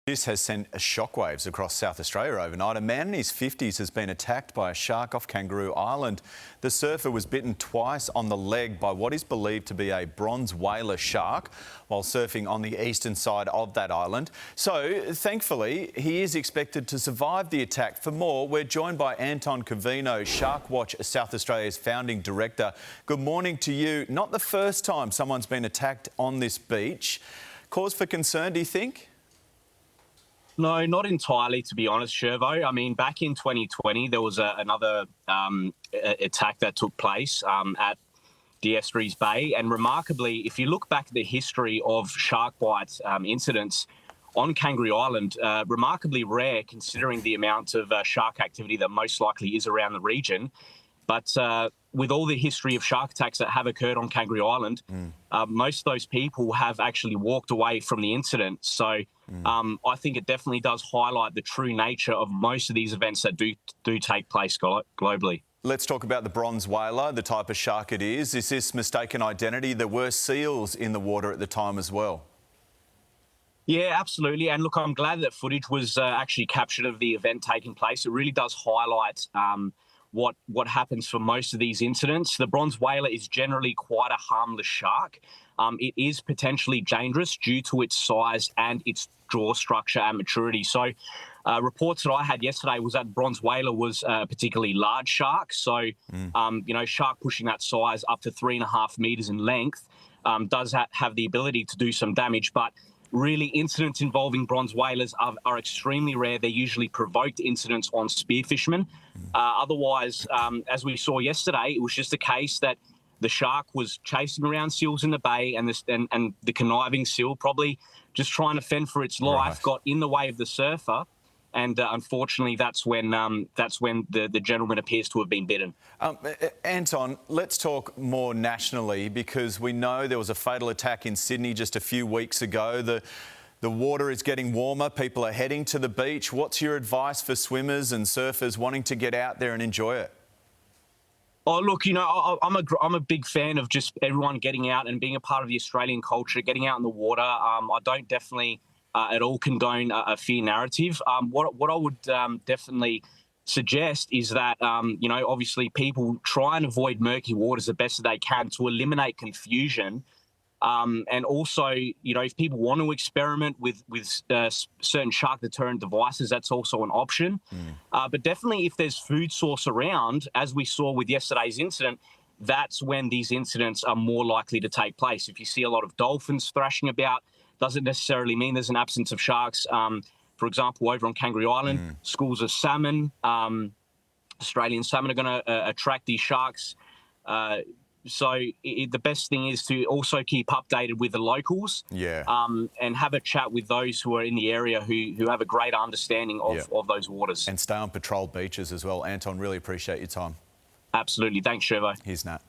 This has sent shockwaves across South Australia overnight. A man in his 50s has been attacked by a shark off Kangaroo Island. The surfer was bitten twice on the leg by what is believed to be a bronze whaler shark while surfing on the eastern side of that island. So, thankfully, he is expected to survive the attack. For more, we're joined by Anton Covino, Shark Watch South Australia's founding director. Good morning to you. Not the first time someone's been attacked on this beach. Cause for concern, do you think? No, not entirely, to be honest, Shervo. I mean, back in 2020, there was another attack that took place at the Estuaries Bay. And remarkably, if you look back at the history of shark bite incidents on Kangaroo Island, remarkably rare considering the amount of shark activity that most likely is around the region. But with all the history of shark attacks that have occurred on Kangaroo Island, most of those people have actually walked away from the incident. So I think it definitely does highlight the true nature of most of these events that do take place globally. Let's talk about the bronze whaler, the type of shark it is. Is this mistaken identity? There were seals in the water at the time as well. Yeah, absolutely. And look, I'm glad that footage was actually captured of the event taking place. It really does highlight what happens for most of these incidents. The bronze whaler is generally quite a harmless shark. It is potentially dangerous due to its size and its jaw structure and maturity. So reports that I had yesterday was that bronze whaler was a particularly large shark. So, shark pushing that size up to 3.5 meters in length does have the ability to do some damage. But really, incidents involving bronze whalers are extremely rare. They're usually provoked incidents on spearfishermen. Otherwise, as we saw yesterday, it was just a case that the shark was chasing around seals in the bay, and the conniving seal, probably just trying to fend for its life, got in the way of the surfer. And unfortunately, that's when the gentleman appears to have been bitten. Anton, let's talk more nationally, because we know there was a fatal attack in Sydney just a few weeks ago. The water is getting warmer. People are heading to the beach. What's your advice for swimmers and surfers wanting to get out there and enjoy it? Oh, look, I'm a big fan of just everyone getting out and being a part of the Australian culture, getting out in the water. I don't definitely at all condone a fear narrative. What I would definitely suggest is that, obviously people try and avoid murky waters the best that they can to eliminate confusion. And also, if people want to experiment with certain shark deterrent devices, that's also an option. But definitely if there's food source around, as we saw with yesterday's incident, that's when these incidents are more likely to take place. If you see a lot of dolphins thrashing about, doesn't necessarily mean there's an absence of sharks. For example, over on Kangaroo Island, schools of salmon, Australian salmon are going to attract these sharks. So the best thing is to also keep updated with the locals, and have a chat with those who are in the area who have a greater understanding of those waters. And stay on patrolled beaches as well. Anton, really appreciate your time. Absolutely. Thanks, Shervo. Here's Nat.